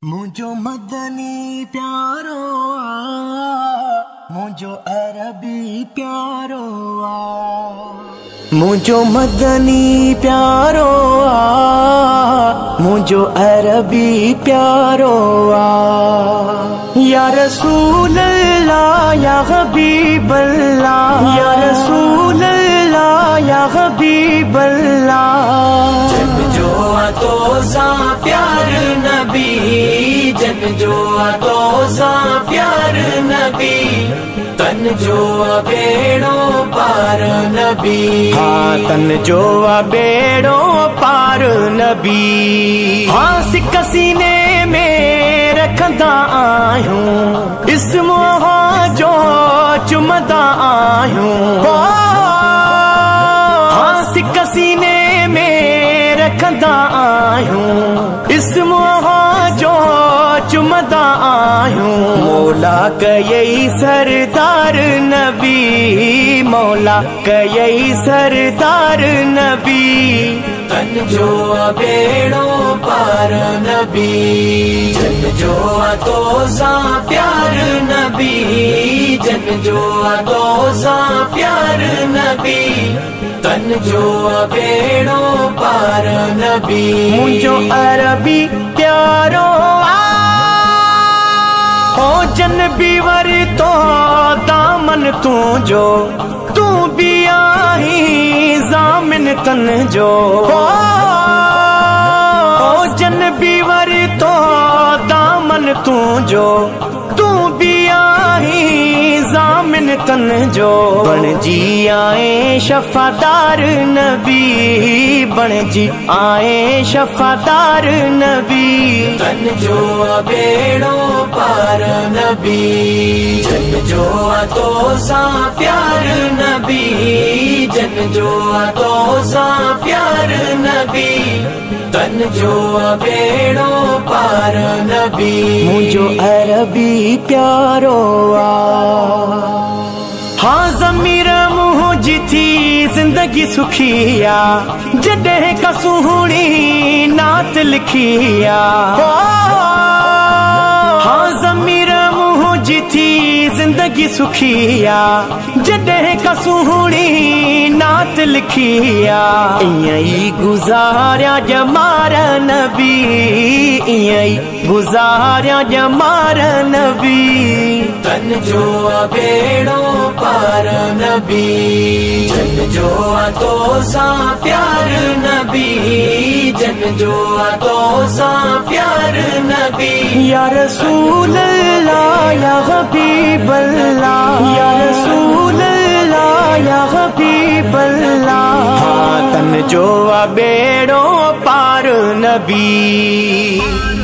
मुझो मदनी प्यारो मुझो अरबी प्यारो मुझो मदनी प्यारो मुझो अरबी प्यारो या रसूल अल्लाह या हबीब अल्लाह या रसूल अल्लाह या हबीब अल्लाह जन जो तो सा प्यार नबी जन जो तो सा प्यार नबी तन जो बेड़ो पार नबी हाँ तन जो बेड़ो पार नबी हाँ सिक सीने में रखंदा आयूं इस्म जो चुमदा आयूं हाँ सिक सीने में रखंदा आयूं इस्म जो चुमदा आयूं मौला कयई सरदार नबी मौला कयई सरदार नबी तन जो बेड़ो पार नबी जन जो तो सा प्यार नबी जन जो तो सा प्यार नबी तन जो बेड़ो पार नबी मुझो अरबी प्यारो ओ जन बीवर तो दामन तू जो तू भी आई जामिन तन जो ओ जन बीवर तो दामन तू जो तू भी आई जामिन तन जो बन जी आए शफादार नबी बन जी आए शफादार नबी तन जो बेड़ो पार नबी जन जो तो सा प्यार नबी जन जो तो सा प्यार नबी तन जो बेड़ो पार नबी मुझो अरबी प्यारो हाँ ज़मीर मुझी थी जिंदगी सुखिया जॾहिं का सुहिणी नात लिखिया हाँ ज़मीर मुझी थी जिंदगी सुखिया जॾहिं का सुहिणी नात लिखिया ईअं ई गुज़ारिया ॼमार नबी ईअं ई गुज़ारिया ॼमार नबी तन जो बेड़ो पार नबी जन जो तो सा प्यार नबी जन जो तो सा प्यार नबी या रसूल अल्लाह या हबीब अल्लाह या रसूल अल्लाह या हबीब अल्लाह हाँ तन जो बेड़ो पार नबी।